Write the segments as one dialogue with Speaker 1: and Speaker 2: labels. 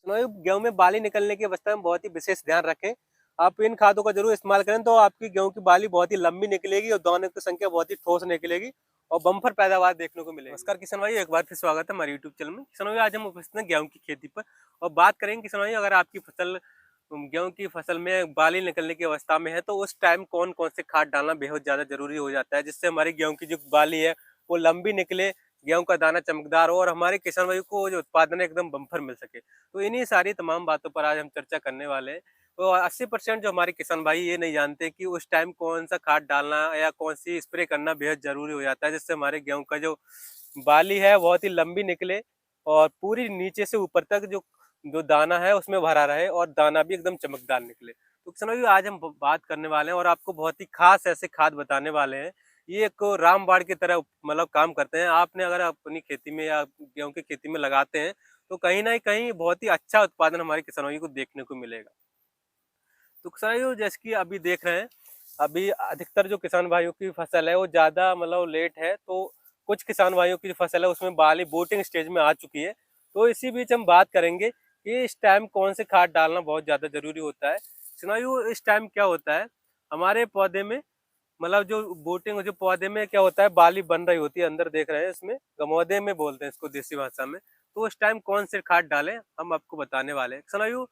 Speaker 1: तो गेहूं में बाली निकलने की अवस्था में बहुत ही विशेष ध्यान रखें। आप इन खादों का जरूर इस्तेमाल करें तो आपकी गेहूं की बाली बहुत ही लंबी निकलेगी और दानों की संख्या बहुत ही ठोस निकलेगी और बम्पर पैदावार देखने को मिलेगी। नमस्कार किसान भाई, एक बार फिर स्वागत है हमारे यूट्यूब चैनल में। किसान भाई, आज हम उपस्थित हैं गेहूं की खेती पर और बात करेंगे किसान भाई, अगर आपकी फसल गेहूं की फसल में बाली निकलने की अवस्था में है तो उस टाइम कौन कौन से खाद डालना बेहद ज्यादा जरूरी हो जाता है, जिससे हमारी गेहूं की जो बाली है वो लंबी निकले, गेहूं का दाना चमकदार हो और हमारे किसान भाई को जो उत्पादन है एकदम बम्पर मिल सके। तो इन्हीं सारी तमाम बातों पर आज हम चर्चा करने वाले हैं। तो 80% जो हमारे किसान भाई ये नहीं जानते कि उस टाइम कौन सा खाद डालना या कौन सी स्प्रे करना बेहद जरूरी हो जाता है, जिससे हमारे गेहूं का जो बाली है बहुत ही लंबी निकले और पूरी नीचे से ऊपर तक जो जो दाना है उसमें भरा रहे और दाना भी एकदम चमकदार निकले। तो किसान भाई, आज हम बात करने वाले हैं और आपको बहुत ही खास ऐसे खाद बताने वाले हैं। ये एक रामबाण की तरह मतलब काम करते हैं। आपने अगर अपनी खेती में या गेहूं की खेती में लगाते हैं तो कहीं ना कहीं बहुत ही अच्छा उत्पादन हमारे किसानों को देखने को मिलेगा। तो किसान जैसे कि अभी देख रहे हैं, अभी अधिकतर जो किसान भाइयों की फसल है वो ज़्यादा मतलब लेट है, तो कुछ किसान भाइयों की जो फसल है उसमें बाली बूटिंग स्टेज में आ चुकी है। तो इसी बीच हम बात करेंगे कि इस टाइम कौन से खाद डालना बहुत ज़्यादा जरूरी होता है। किसान इस टाइम क्या होता है, हमारे पौधे में मतलब जो बूटिंग जो पौधे में क्या होता है, बाली बन रही होती है, अंदर देख रहे हैं इसमें गमौदे में बोलते हैं इसको देसी भाषा में। तो उस टाइम कौन से खाद डालें हम आपको बताने वाले हैं। किसान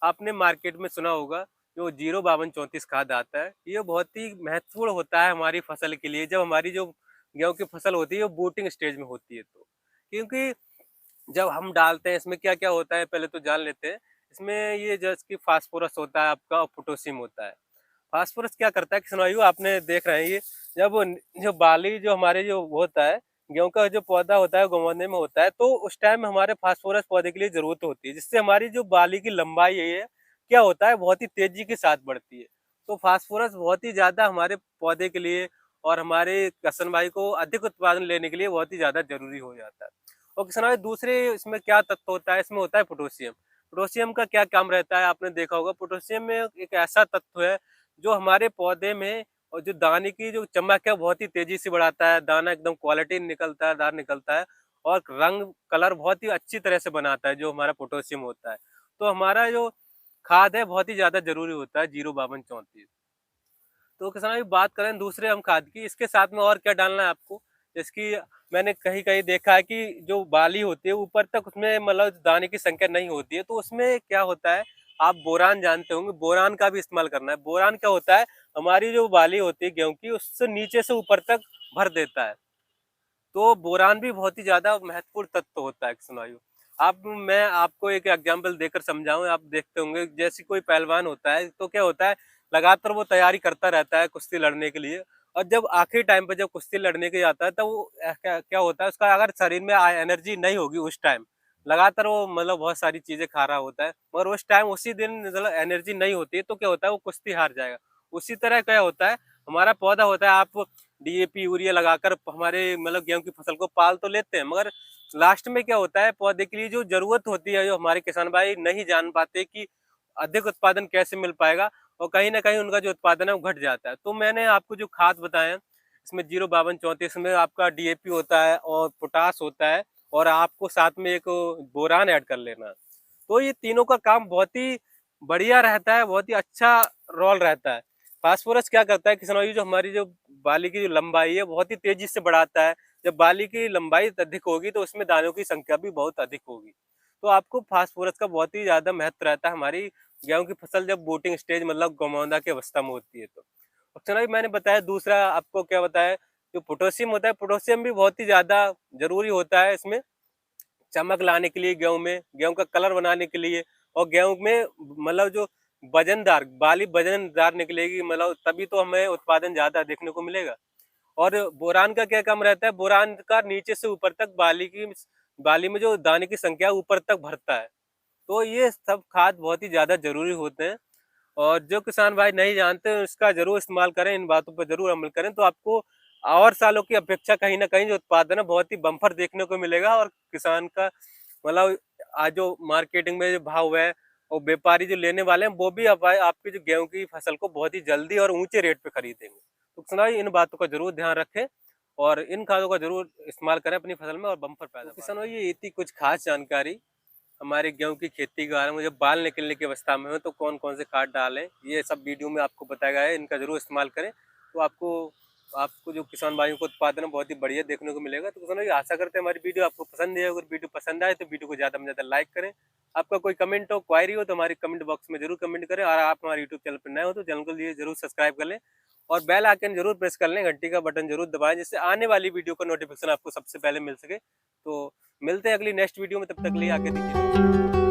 Speaker 1: आपने मार्केट में सुना होगा जो 05234 खाद आता है, ये बहुत ही महत्वपूर्ण होता है हमारी फसल के लिए, जब हमारी जो गेहूं की फसल होती है वो बूटिंग स्टेज में होती है। तो क्योंकि जब हम डालते हैं इसमें क्या क्या होता है पहले तो जान लेते हैं। इसमें ये जैसे कि फास्फोरस होता है आपका और पोटेशियम होता है। फास्फोरस क्या करता है किसान भाइयों, आपने देख रहे हैं ये जब जो बाली जो हमारे जो होता है, गेहूं का जो पौधा होता है गंवाने में होता है, तो उस टाइम हमारे फास्फोरस पौधे के लिए जरूरत होती है, जिससे हमारी जो बाली की लंबाई है क्या होता है बहुत ही तेजी के साथ बढ़ती है। तो फास्फोरस बहुत ही ज्यादा हमारे पौधे के लिए और हमारे किसान भाई को अधिक उत्पादन लेने के लिए बहुत ही ज्यादा जरूरी हो जाता है। और किसान भाई दूसरे इसमें क्या तत्व होता है, इसमें होता है पोटेशियम। पोटेशियम का क्या काम रहता है आपने देखा होगा, पोटेशियम में एक ऐसा तत्व है जो हमारे पौधे में और जो दाने की जो चमक है बहुत ही तेजी से बढ़ाता है, दाना एकदम क्वालिटी निकलता है, दार निकलता है और रंग कलर बहुत ही अच्छी तरह से बनाता है जो हमारा पोटेशियम होता है। तो हमारा जो खाद है बहुत ही ज्यादा जरूरी होता है 05234। तो किसान भाई बात करें दूसरे हम खाद की, इसके साथ में और क्या डालना है आपको, इसकी मैंने कहीं कहीं देखा है कि जो बाली होती है ऊपर तक उसमें मतलब दाने की संख्या नहीं होती है, तो उसमें क्या होता है, आप बोरान जानते होंगे, बोरान का भी इस्तेमाल करना है। बोरान क्या होता है, हमारी जो बाली होती है गेहूं की उससे नीचे से ऊपर तक भर देता है। तो बोरान भी बहुत ही ज्यादा महत्वपूर्ण तत्व होता है किसान भाइयों। आप मैं आपको एक एग्जांपल देकर समझाऊं, आप देखते होंगे जैसे कोई पहलवान होता है तो क्या होता है, लगातार वो तैयारी करता रहता है कुश्ती लड़ने के लिए, और जब आखिरी टाइम पे जब कुश्ती लड़ने के लिए आता है तो वो क्या होता है, उसका अगर शरीर में एनर्जी नहीं होगी उस टाइम, लगातार वो मतलब बहुत सारी चीजें खा रहा होता है मगर उस टाइम उसी दिन मतलब एनर्जी नहीं होती है, तो क्या होता है वो कुश्ती हार जाएगा। उसी तरह क्या होता है, हमारा पौधा होता है, आप डीएपी यूरिया लगाकर हमारे मतलब गेहूं की फसल को पाल तो लेते हैं, मगर लास्ट में क्या होता है, पौधे के लिए जो जरूरत होती है जो हमारे किसान भाई नहीं जान पाते कि अधिक उत्पादन कैसे मिल पाएगा, और कहीं ना कहीं उनका जो उत्पादन है वो घट जाता है। तो मैंने आपको जो खाद बताया इसमें 05234 में आपका डीएपी होता है और पोटास होता है और आपको साथ में एक बोरान ऐड कर लेना है। तो ये तीनों का काम बहुत ही बढ़िया रहता है, बहुत ही अच्छा रोल रहता है। फास्फोरस क्या करता है किसान भाई, जो हमारी जो बाली की जो लंबाई है बहुत ही तेजी से बढ़ाता है। जब बाली की लंबाई अधिक होगी तो उसमें दानों की संख्या भी बहुत अधिक होगी। तो आपको फास्फोरस का बहुत ही ज्यादा महत्व रहता है हमारी गेहूं की फसल जब बूटिंग स्टेज मतलब गमौदा की अवस्था में होती है। तो और भाई मैंने बताया दूसरा आपको क्या बताया, जो पोटेशियम होता है, पोटेशियम भी बहुत ही ज्यादा जरूरी होता है इसमें, चमक लाने के लिए गेहूं में, गेहूं का कलर बनाने के लिए, और गेहूं में मतलब जो वजनदार बाली वजनदार निकलेगी, मतलब तभी तो हमें उत्पादन ज्यादा देखने को मिलेगा। और बोरान का क्या काम रहता है, बोरान का नीचे से ऊपर तक बाली में जो दाने की संख्या ऊपर तक भरता है। तो ये सब खाद बहुत ही ज्यादा जरूरी होते हैं और जो किसान भाई नहीं जानते इसका जरूर इस्तेमाल करें, इन बातों पर जरूर अमल करें, तो आपको और सालों की अपेक्षा कहीं ना कहीं जो उत्पादन है बहुत ही बम्पर देखने को मिलेगा। और किसान का मतलब आज जो मार्केटिंग में जो भाव है और व्यापारी जो लेने वाले हैं वो भी आपकी जो गेहूं की फसल को बहुत ही जल्दी और ऊंचे रेट पे खरीदेंगे। तो किसान भाई इन बातों का जरूर ध्यान रखें और इन खादों का जरूर इस्तेमाल करें अपनी फसल में और बम्पर पैदा। किसान भाई ये थी कुछ खास जानकारी हमारे गेहूं की खेती के बारे में, जब बाल निकलने की अवस्था में हो तो कौन कौन से खाद डालें, ये सब वीडियो में आपको बताया गया है। इनका जरूर इस्तेमाल करें तो आपको आपको जो किसान भाइयों को उत्पादन है बहुत ही बढ़िया देखने को मिलेगा। तो किसानों, आशा करते हैं हमारी वीडियो आपको पसंद है। अगर वीडियो पसंद आए तो वीडियो को ज़्यादा से ज़्यादा लाइक करें। आपका कोई कमेंट हो, क्वायरी हो तो हमारे कमेंट बॉक्स में जरूर कमेंट करें। और आप हमारे यूट्यूब चैनल पर नए हो तो चैनल को लिए जरूर सब्सक्राइब कर लें और बेल आइकन जरूर प्रेस कर लें, घंटी का बटन जरूर दबाएं, जिससे आने वाली वीडियो का नोटिफिकेशन आपको सबसे पहले मिल सके। तो मिलते हैं अगली नेक्स्ट वीडियो में, तब तक लिए आगे दीजिए।